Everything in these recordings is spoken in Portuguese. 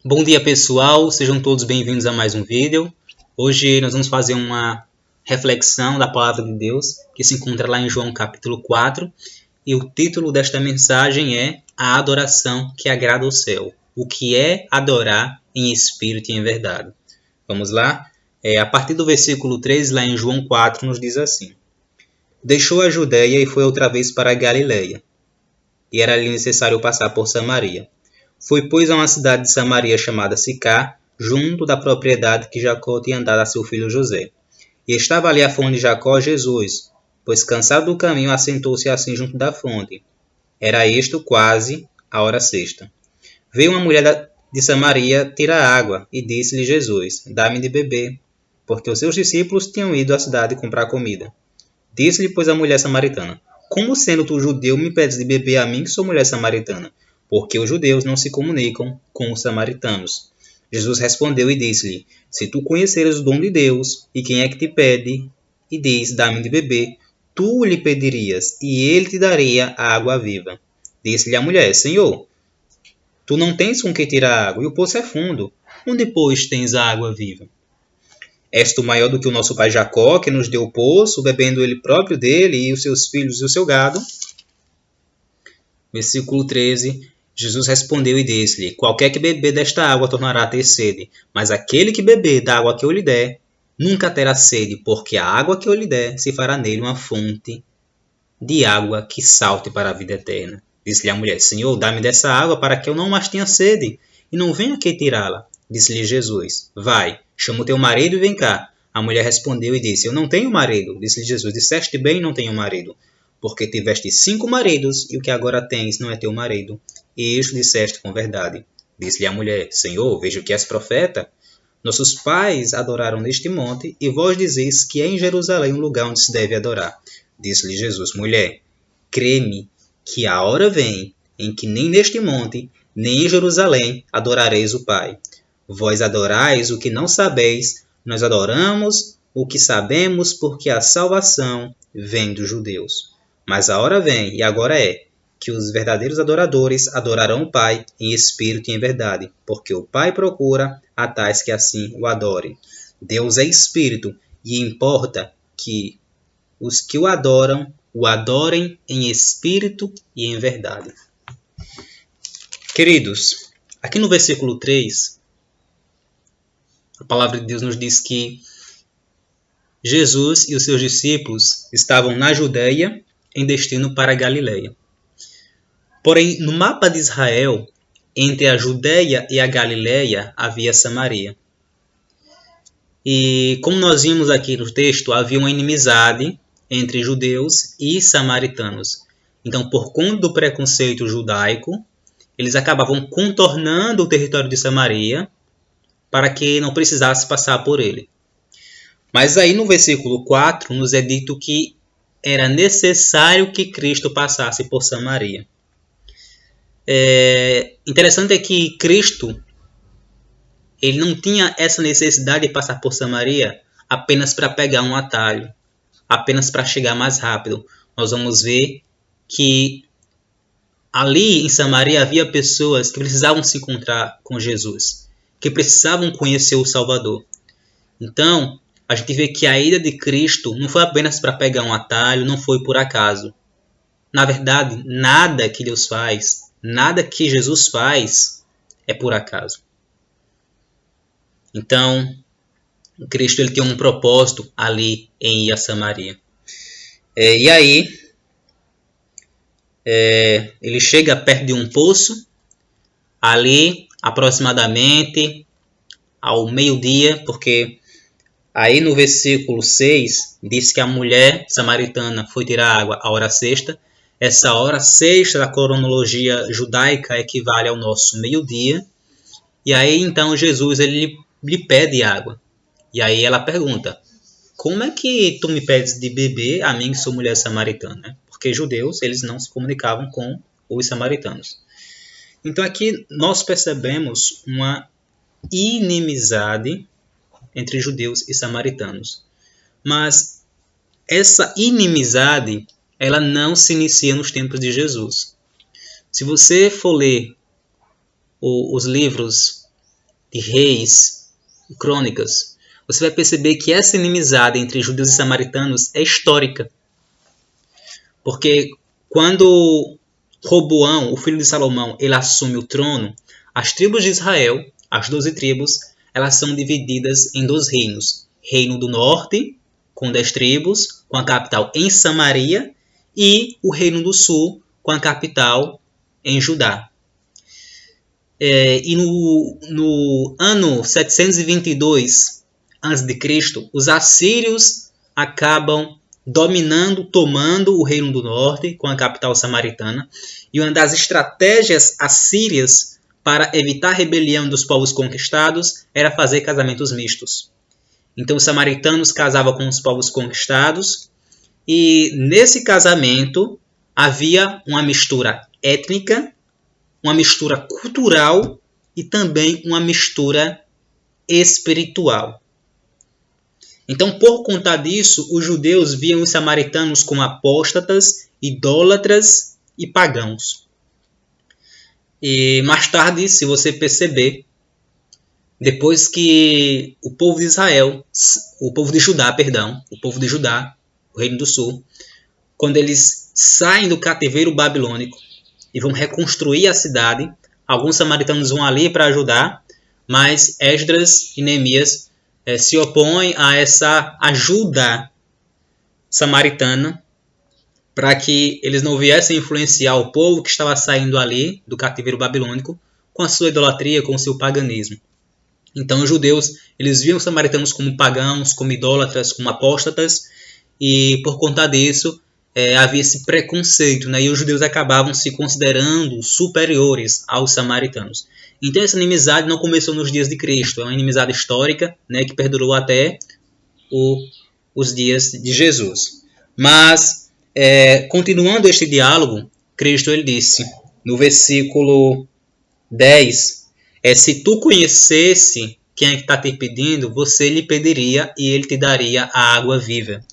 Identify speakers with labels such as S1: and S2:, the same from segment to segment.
S1: Bom dia pessoal, sejam todos bem-vindos a mais um vídeo. Hoje nós vamos fazer uma reflexão da Palavra de Deus que se encontra lá em João capítulo 4 e o título desta mensagem é A Adoração que Agrada ao Céu. O que é adorar em espírito e em verdade? Vamos lá? A partir do versículo 13 lá em João 4 nos diz assim: Deixou a Judéia e foi outra vez para a Galiléia, e era-lhe necessário passar por Samaria. Foi, pois, a uma cidade de Samaria chamada Sicar, junto da propriedade que Jacó tinha dado a seu filho José. E estava ali a fonte de Jacó, Jesus, pois cansado do caminho assentou-se assim junto da fonte. Era isto quase a hora sexta. Veio uma mulher de Samaria tirar água, e disse-lhe Jesus: Dá-me de beber, porque os seus discípulos tinham ido à cidade comprar comida. Disse-lhe, pois, a mulher samaritana: Como sendo tu judeu, me pedes de beber a mim, que sou mulher samaritana? Porque os judeus não se comunicam com os samaritanos. Jesus respondeu e disse-lhe: Se tu conheceres o dom de Deus, e quem é que te pede, e diz: Dá-me de beber, tu lhe pedirias, e ele te daria a água viva. Disse-lhe a mulher: Senhor, tu não tens com que tirar água, e o poço é fundo. Onde, pois, tens a água viva? És tu maior do que o nosso pai Jacó, que nos deu o poço, bebendo ele próprio dele, e os seus filhos e o seu gado? Versículo 13. Jesus respondeu e disse-lhe: Qualquer que beber desta água tornará a ter sede, mas aquele que beber da água que eu lhe der, nunca terá sede, porque a água que eu lhe der se fará nele uma fonte de água que salte para a vida eterna. Disse-lhe a mulher: Senhor, dá-me dessa água para que eu não mais tenha sede, e não venha aqui tirá-la. Disse-lhe Jesus: Vai, chama o teu marido e vem cá. A mulher respondeu e disse: Eu não tenho marido. Disse-lhe Jesus: Disseste bem, não tenho marido, porque tiveste 5 maridos, e o que agora tens não é teu marido. E isto disseste com verdade. Disse-lhe a mulher: Senhor, vejo que és profeta. Nossos pais adoraram neste monte, e vós dizeis que é em Jerusalém o lugar onde se deve adorar. Disse-lhe Jesus: Mulher, crê-me que a hora vem em que nem neste monte, nem em Jerusalém adorareis o Pai. Vós adorais o que não sabeis, nós adoramos o que sabemos, porque a salvação vem dos judeus. Mas a hora vem, e agora é, que os verdadeiros adoradores adorarão o Pai em espírito e em verdade, porque o Pai procura a tais que assim o adorem. Deus é espírito, e importa que os que o adorem em espírito e em verdade. Queridos, aqui no versículo 3, a palavra de Deus nos diz que Jesus e os seus discípulos estavam na Judéia em destino para a Galiléia. Porém, no mapa de Israel, entre a Judéia e a Galiléia havia Samaria. E como nós vimos aqui no texto, havia uma inimizade entre judeus e samaritanos. Então, por conta do preconceito judaico, eles acabavam contornando o território de Samaria para que não precisasse passar por ele. Mas aí no versículo 4 nos é dito que era necessário que Cristo passasse por Samaria. Interessante é que Cristo ele não tinha essa necessidade de passar por Samaria apenas para pegar um atalho, apenas para chegar mais rápido. Nós vamos ver que ali em Samaria havia pessoas que precisavam se encontrar com Jesus, que precisavam conhecer o Salvador. Então, a gente vê que a ida de Cristo não foi apenas para pegar um atalho, não foi por acaso. Na verdade, nada que Deus faz, nada que Jesus faz é por acaso. Então, Cristo ele tem um propósito ali em ir a Samaria. E aí, ele chega perto de um poço, ali aproximadamente ao meio-dia, porque aí no versículo 6 diz que a mulher samaritana foi tirar água à hora sexta. Essa hora sexta da cronologia judaica equivale ao nosso meio-dia. E aí então Jesus ele lhe pede água. E aí ela pergunta: Como é que tu me pedes de beber a mim que sou mulher samaritana? Porque judeus eles não se comunicavam com os samaritanos. Então aqui nós percebemos uma inimizade entre judeus e samaritanos. Mas essa inimizade ela não se inicia nos tempos de Jesus. Se você for ler os livros de Reis e Crônicas, você vai perceber que essa inimizade entre judeus e samaritanos é histórica. Porque quando Roboão, o filho de Salomão, ele assume o trono, as tribos de Israel, as 12 tribos, elas são divididas em 2 reinos. Reino do Norte, com 10 tribos, com a capital em Samaria, e o Reino do Sul, com a capital em Judá. E no ano 722 a.C., os assírios acabam dominando, tomando o Reino do Norte, com a capital samaritana. E uma das estratégias assírias para evitar a rebelião dos povos conquistados era fazer casamentos mistos. Então os samaritanos casavam com os povos conquistados, e nesse casamento havia uma mistura étnica, uma mistura cultural e também uma mistura espiritual. Então, por conta disso, os judeus viam os samaritanos como apóstatas, idólatras e pagãos. E mais tarde, se você perceber, depois que o povo de Israel, o povo de Judá, o Reino do Sul, quando eles saem do cativeiro babilônico e vão reconstruir a cidade, alguns samaritanos vão ali para ajudar, mas Esdras e Neemias se opõem a essa ajuda samaritana para que eles não viessem influenciar o povo que estava saindo ali do cativeiro babilônico com a sua idolatria, com o seu paganismo. Então os judeus, eles viam os samaritanos como pagãos, como idólatras, como apóstatas, e por conta disso havia esse preconceito, né? E os judeus acabavam se considerando superiores aos samaritanos. Então essa inimizade não começou nos dias de Cristo, é uma inimizade histórica, né, que perdurou até os dias de Jesus. Mas, continuando este diálogo, Cristo ele disse, no versículo 10, se tu conhecesse quem é que está te pedindo, você lhe pediria e ele te daria a água viva.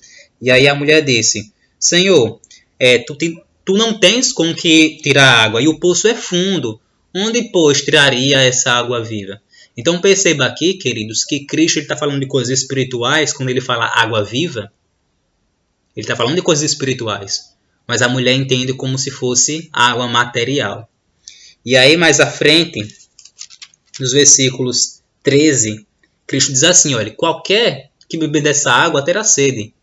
S1: E aí a mulher disse, Senhor, tu não tens com que tirar água e o poço é fundo. Onde, pois, tiraria essa água viva? Então perceba aqui, queridos, que Cristo está falando de coisas espirituais quando ele fala água viva. Ele está falando de coisas espirituais. Mas a mulher entende como se fosse água material. E aí, mais à frente, nos versículos 13, Cristo diz assim, olha, qualquer que beber dessa água terá sede.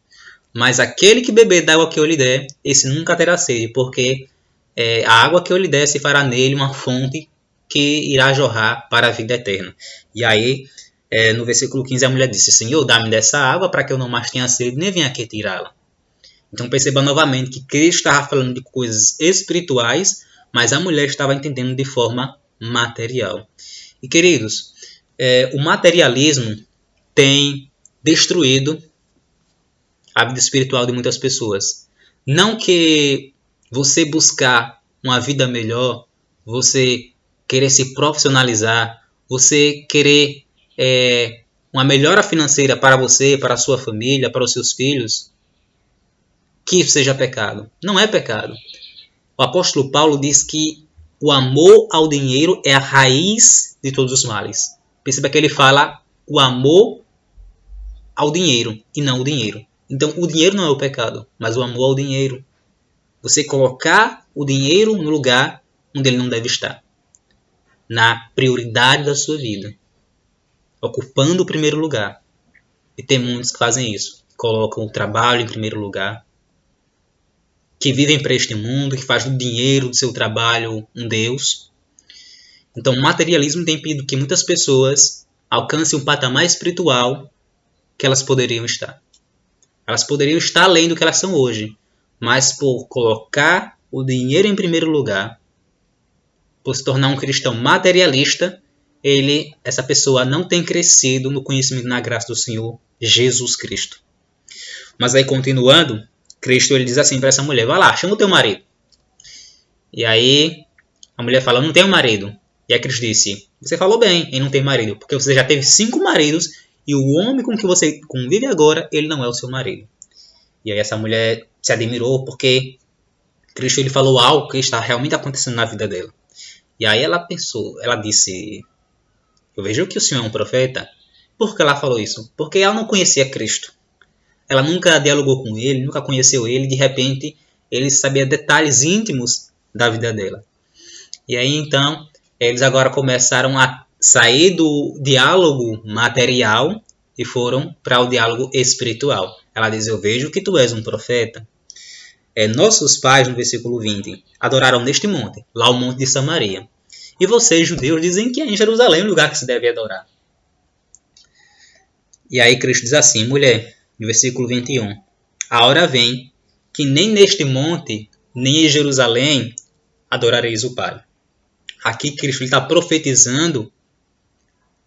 S1: Mas aquele que beber da água que eu lhe der, esse nunca terá sede, porque a água que eu lhe der se fará nele uma fonte que irá jorrar para a vida eterna. E aí, no versículo 15, a mulher disse, Senhor, dá-me dessa água para que eu não mais tenha sede, nem venha aqui tirá-la. Então perceba novamente que Cristo estava falando de coisas espirituais, mas a mulher estava entendendo de forma material. E queridos, o materialismo tem destruído a vida espiritual de muitas pessoas. Não que você buscar uma vida melhor, você querer se profissionalizar, você querer uma melhora financeira para você, para a sua família, para os seus filhos, que isso seja pecado. Não é pecado. O apóstolo Paulo diz que o amor ao dinheiro é a raiz de todos os males. Perceba que ele fala o amor ao dinheiro e não o dinheiro. Então o dinheiro não é o pecado, mas o amor ao dinheiro. Você colocar o dinheiro no lugar onde ele não deve estar. Na prioridade da sua vida. Ocupando o primeiro lugar. E tem muitos que fazem isso. Colocam o trabalho em primeiro lugar. Que vivem para este mundo, que fazem do dinheiro, do seu trabalho, um Deus. Então o materialismo tem impedido que muitas pessoas alcancem um patamar espiritual que elas poderiam estar. Elas poderiam estar além do que elas são hoje. Mas por colocar o dinheiro em primeiro lugar, por se tornar um cristão materialista, essa pessoa não tem crescido no conhecimento e na graça do Senhor Jesus Cristo. Mas aí continuando, Cristo ele diz assim para essa mulher, vai lá, chama o teu marido. E aí a mulher fala, eu não tenho marido. E aí Cristo disse, você falou bem em não ter marido, porque você já teve 5 maridos e o homem com que você convive agora, ele não é o seu marido. E aí essa mulher se admirou porque Cristo ele falou algo que está realmente acontecendo na vida dela. E aí ela pensou, ela disse, eu vejo que o Senhor é um profeta. Por que ela falou isso? Porque ela não conhecia Cristo. Ela nunca dialogou com ele, nunca conheceu ele. De repente, ele sabia detalhes íntimos da vida dela. E aí, então, eles agora começaram a sair do diálogo material e foram para o diálogo espiritual. Ela diz, eu vejo que tu és um profeta. Nossos pais, no versículo 20, adoraram neste monte, lá o monte de Samaria. E vocês, judeus, dizem que é em Jerusalém o lugar que se deve adorar. E aí Cristo diz assim, mulher, no versículo 21, a hora vem que nem neste monte, nem em Jerusalém, adorareis o Pai. Aqui Cristo está profetizando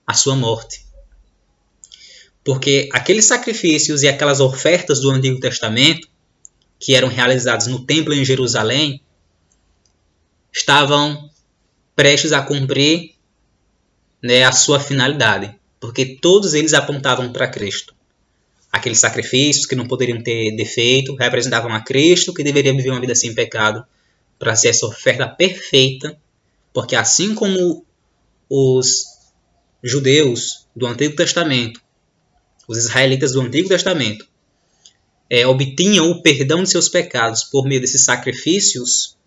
S1: a sua morte. Porque aqueles sacrifícios e aquelas ofertas do Antigo Testamento, que eram realizados no templo em Jerusalém, estavam prestes a cumprir, a sua finalidade, porque todos eles apontavam para Cristo. Aqueles sacrifícios que não poderiam ter defeito representavam a Cristo, que deveria viver uma vida sem pecado, para ser essa oferta perfeita, porque assim como os judeus do Antigo Testamento, os israelitas do Antigo Testamento, obtinham o perdão de seus pecados por meio desses sacrifícios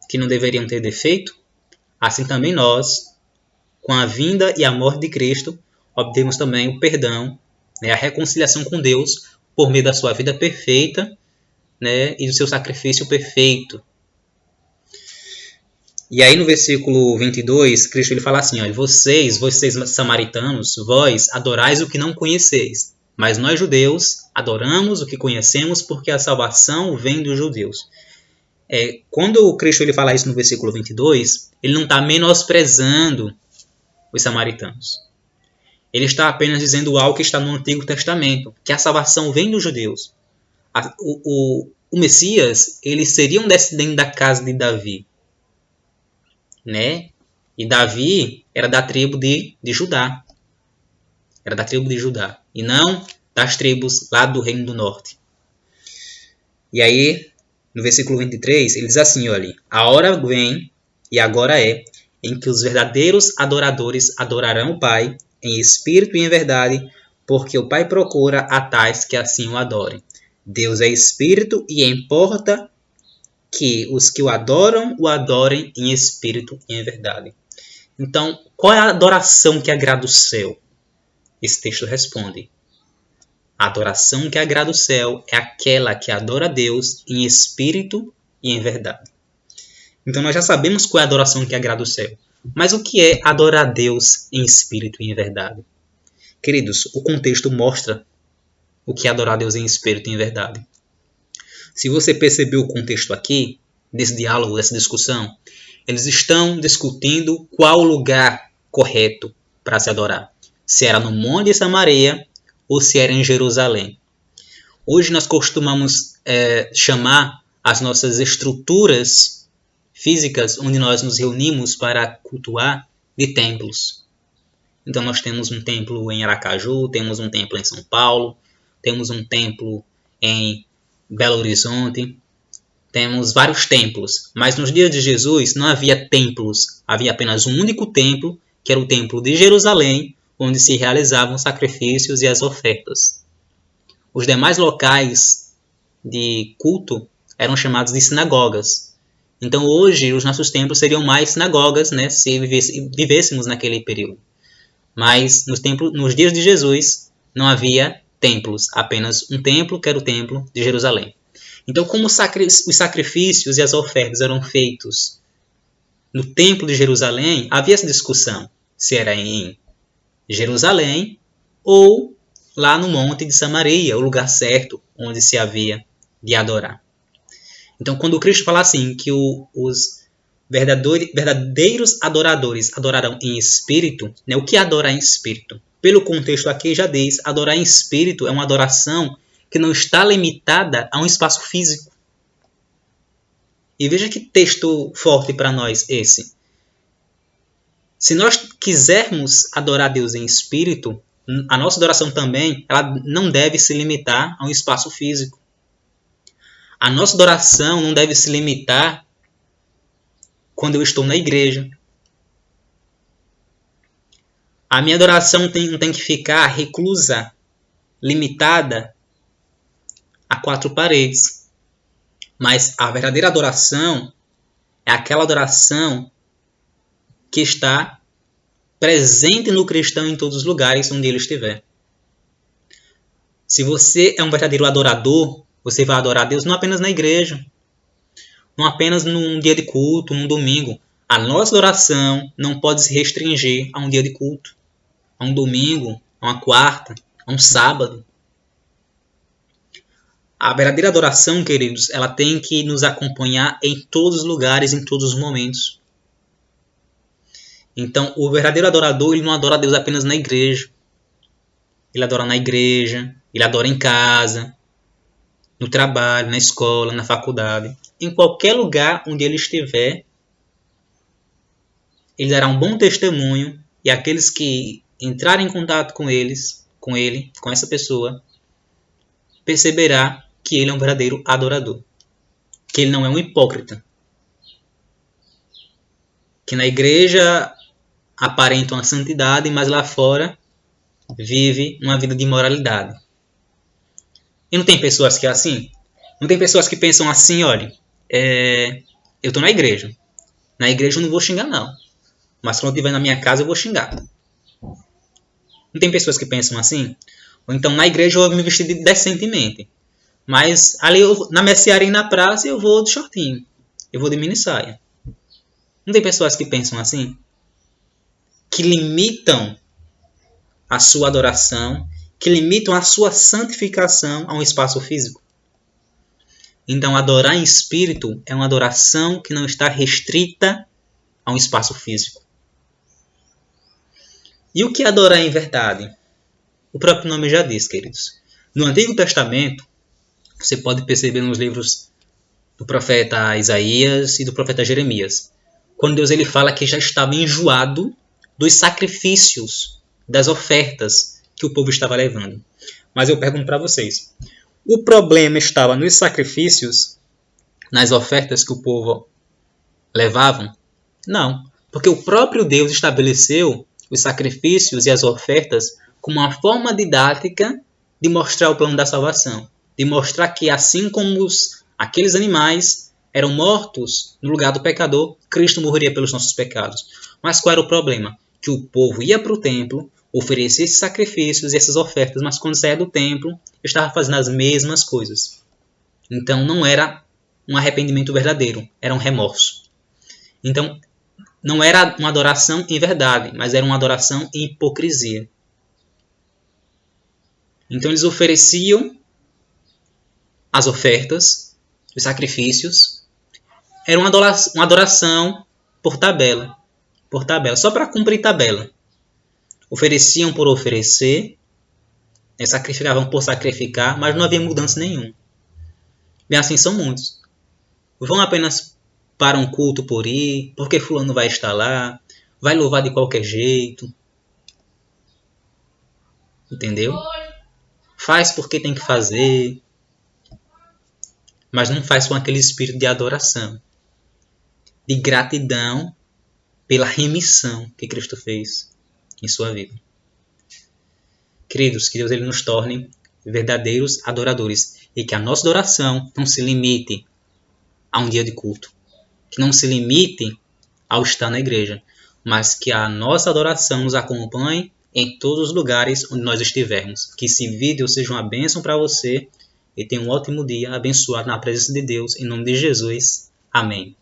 S1: que não deveriam ter defeito, assim também nós, com a vinda e a morte de Cristo, obtemos também o perdão, a reconciliação com Deus por meio da sua vida perfeita, e do seu sacrifício perfeito. E aí no versículo 22, Cristo ele fala assim, vocês samaritanos, vós adorais o que não conheceis, mas nós judeus adoramos o que conhecemos porque a salvação vem dos judeus. Quando o Cristo ele fala isso no versículo 22, ele não está menosprezando os samaritanos. Ele está apenas dizendo algo que está no Antigo Testamento, que a salvação vem dos judeus. O Messias, ele seria um descendente da casa de Davi. E Davi era da tribo de Judá. Era da tribo de Judá. E não das tribos lá do Reino do Norte. E aí, no versículo 23, ele diz assim, olha, a hora vem, e agora é, em que os verdadeiros adoradores adorarão o Pai, em espírito e em verdade, porque o Pai procura a tais que assim o adorem. Deus é espírito e importa que os que o adorem em espírito e em verdade. Então, qual é a adoração que agrada o céu? Esse texto responde. A adoração que agrada o céu é aquela que adora a Deus em espírito e em verdade. Então, nós já sabemos qual é a adoração que agrada o céu. Mas o que é adorar a Deus em espírito e em verdade? Queridos, o contexto mostra o que é adorar a Deus em espírito e em verdade. Se você percebeu o contexto aqui, desse diálogo, dessa discussão, eles estão discutindo qual o lugar correto para se adorar. Se era no Monte de Samaria ou se era em Jerusalém. Hoje nós costumamos chamar as nossas estruturas físicas onde nós nos reunimos para cultuar de templos. Então nós temos um templo em Aracaju, temos um templo em São Paulo, temos um templo em Belo Horizonte, temos vários templos. Mas nos dias de Jesus não havia templos, havia apenas um único templo, que era o templo de Jerusalém, onde se realizavam os sacrifícios e as ofertas. Os demais locais de culto eram chamados de sinagogas. Então hoje os nossos templos seriam mais sinagogas, se vivêssemos naquele período. Mas nos dias de Jesus não havia templos, apenas um templo, que era o templo de Jerusalém. Então, como os sacrifícios e as ofertas eram feitos no templo de Jerusalém, havia essa discussão se era em Jerusalém ou lá no Monte de Samaria, o lugar certo onde se havia de adorar. Então, quando Cristo fala assim, que os verdadeiros adoradores adorarão em espírito, o que é adorar em espírito? Pelo contexto aqui já diz, adorar em espírito é uma adoração que não está limitada a um espaço físico. E veja que texto forte para nós esse. Se nós quisermos adorar a Deus em espírito, a nossa adoração também ela não deve se limitar a um espaço físico. A nossa adoração não deve se limitar quando eu estou na igreja. A minha adoração não tem que ficar reclusa, limitada a 4 paredes. Mas a verdadeira adoração é aquela adoração que está presente no cristão em todos os lugares onde ele estiver. Se você é um verdadeiro adorador, você vai adorar a Deus não apenas na igreja, não apenas num dia de culto, num domingo. A nossa adoração não pode se restringir a um dia de culto, a um domingo, a uma quarta, a um sábado. A verdadeira adoração, queridos, ela tem que nos acompanhar em todos os lugares, em todos os momentos. Então, o verdadeiro adorador, ele não adora a Deus apenas na igreja. Ele adora na igreja, ele adora em casa, no trabalho, na escola, na faculdade. Em qualquer lugar onde ele estiver, ele dará um bom testemunho e aqueles que entrarem em contato com ele, com essa pessoa, perceberá que ele é um verdadeiro adorador. Que ele não é um hipócrita. Que na igreja aparenta uma santidade, mas lá fora vive uma vida de imoralidade. E não tem pessoas que é assim? Não tem pessoas que pensam assim, olha, eu estou na igreja. Na igreja eu não vou xingar, não. Mas quando eu estiver na minha casa eu vou xingar. Não tem pessoas que pensam assim? Ou então na igreja eu vou me vestir decentemente. Mas ali na mercearia e na praça eu vou de shortinho. Eu vou de mini saia. Não tem pessoas que pensam assim? Que limitam a sua adoração, que limitam a sua santificação a um espaço físico. Então, adorar em espírito é uma adoração que não está restrita a um espaço físico. E o que é adorar em verdade? O próprio nome já diz, queridos. No Antigo Testamento, você pode perceber nos livros do profeta Isaías e do profeta Jeremias, quando Deus ele fala que já estava enjoado dos sacrifícios, das ofertas que o povo estava levando. Mas eu pergunto para vocês, o problema estava nos sacrifícios, nas ofertas que o povo levavam? Não, porque o próprio Deus estabeleceu os sacrifícios e as ofertas como uma forma didática de mostrar o plano da salvação. De mostrar que assim como aqueles animais eram mortos no lugar do pecador, Cristo morreria pelos nossos pecados. Mas qual era o problema? Que o povo ia para o templo, oferecia esses sacrifícios e essas ofertas, mas quando saía do templo, estava fazendo as mesmas coisas. Então não era um arrependimento verdadeiro, era um remorso. Então não era uma adoração em verdade, mas era uma adoração em hipocrisia. Então eles ofereciam as ofertas, os sacrifícios, era uma adoração por tabela, só para cumprir tabela. Ofereciam por oferecer, sacrificavam por sacrificar, mas não havia mudança nenhuma. Bem assim são muitos. Vão apenas para um culto por ir, porque fulano vai estar lá, vai louvar de qualquer jeito. Entendeu? Faz porque tem que fazer, mas não faz com aquele espírito de adoração, de gratidão pela remissão que Cristo fez em sua vida. Queridos, que Deus ele nos torne verdadeiros adoradores e que a nossa adoração não se limite a um dia de culto, que não se limite ao estar na igreja, mas que a nossa adoração nos acompanhe em todos os lugares onde nós estivermos. Que esse vídeo seja uma bênção para você e tenha um ótimo dia abençoado na presença de Deus, em nome de Jesus. Amém.